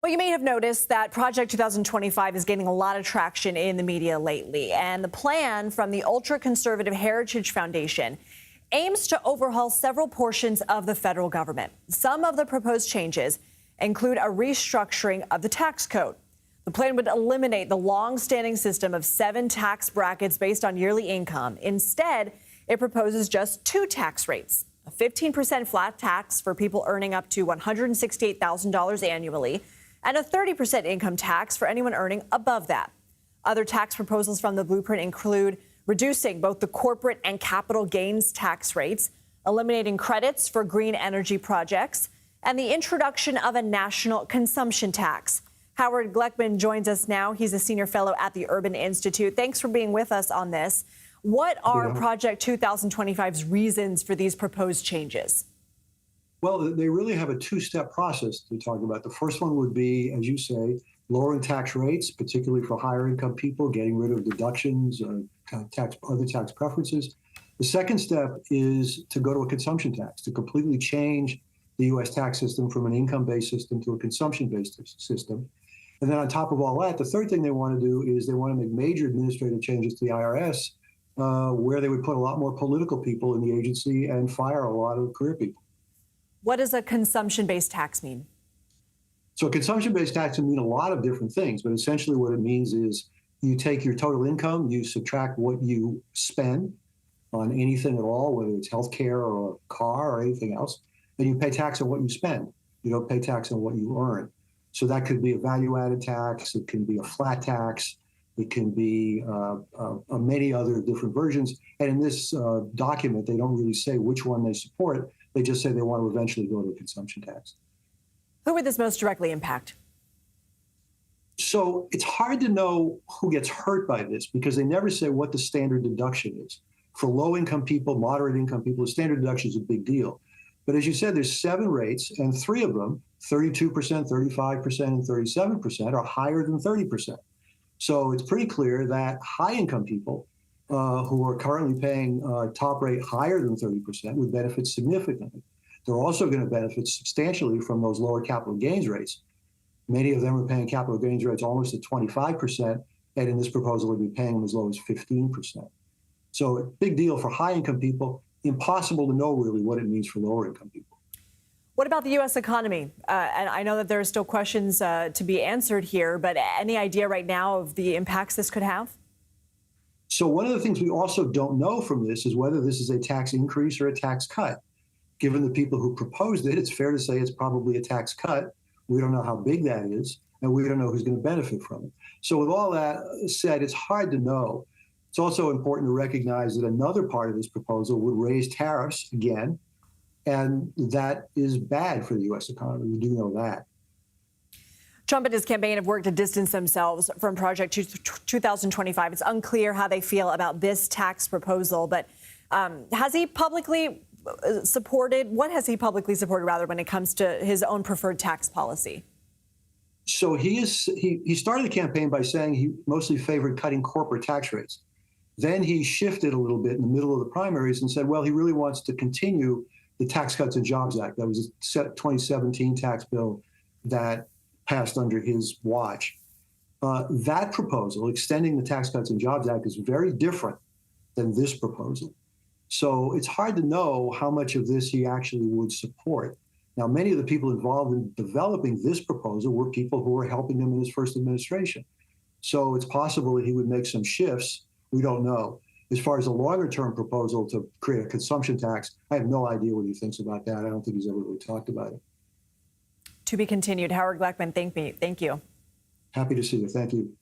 Well, you may have noticed that Project 2025 is gaining a lot of traction in the media lately. And the plan from the ultra-conservative Heritage Foundation aims to overhaul several portions of the federal government. Some of the proposed changes include a restructuring of the tax code. The plan would eliminate the long-standing system of 7 tax brackets based on yearly income. Instead, it proposes just 2 tax rates, a 15% flat tax for people earning up to $168,000 annually, and a 30% income tax for anyone earning above that. Other tax proposals from the blueprint include reducing both the corporate and capital gains tax rates, eliminating credits for green energy projects, and the introduction of a national consumption tax. Howard Gleckman joins us now. He's a senior fellow at the Urban Institute. Thanks for being with us on this. What are Project 2025's reasons for these proposed changes? Well, they really have a 2-step process to talk about. The first one would be, as you say, lowering tax rates, particularly for higher income people, getting rid of deductions, other tax preferences. The second step is to go to a consumption tax, to completely change the U.S. tax system from an income-based system to a consumption-based system. And then on top of all that, the third thing they want to do is they want to make major administrative changes to the IRS, where they would put a lot more political people in the agency and fire a lot of career people. What does a consumption-based tax mean? So a consumption-based tax can mean a lot of different things, but essentially what it means is you take your total income, you subtract what you spend on anything at all, whether it's healthcare or a car or anything else, and you pay tax on what you spend. You don't pay tax on what you earn. So that could be a value-added tax, it can be a flat tax, it can be many other different versions. And in this document, they don't really say which one they support. They just say they want to eventually go to a consumption tax. Who would this most directly impact? So it's hard to know who gets hurt by this because they never say what the standard deduction is. For low-income people, moderate-income people, the standard deduction is a big deal. But as you said, there's 7 rates, and 3 of them, 32%, 35%, and 37%, are higher than 30%. So it's pretty clear that high-income people who are currently paying top rate higher than 30% would benefit significantly. They're also going to benefit substantially from those lower capital gains rates. Many of them are paying capital gains rates almost at 25%, and in this proposal, they'd be paying them as low as 15%. So a big deal for high-income people, impossible to know really what it means for lower-income people. What about the U.S. economy? And I know that there are still questions to be answered here, but any idea right now of the impacts this could have? So one of the things we also don't know from this is whether this is a tax increase or a tax cut. Given the people who proposed it, it's fair to say it's probably a tax cut. We don't know how big that is, and we don't know who's going to benefit from it. So with all that said, it's hard to know. It's also important to recognize that another part of this proposal would raise tariffs again, and that is bad for the U.S. economy. We do know that. Trump and his campaign have worked to distance themselves from Project 2025. It's unclear how they feel about this tax proposal, but has he publicly supported, what has he publicly supported, rather, when it comes to his own preferred tax policy? So he started the campaign by saying he mostly favored cutting corporate tax rates. Then he shifted a little bit in the middle of the primaries and said, well, he really wants to continue the Tax Cuts and Jobs Act. That was a 2017 tax bill that passed under his watch. That proposal, extending the Tax Cuts and Jobs Act, is very different than this proposal. So it's hard to know how much of this he actually would support. Now, many of the people involved in developing this proposal were people who were helping him in his first administration. So it's possible that he would make some shifts. We don't know. As far as a longer-term proposal to create a consumption tax, I have no idea what he thinks about that. I don't think he's ever really talked about it. To be continued. Howard Gleckman, thank you. Happy to see you. Thank you.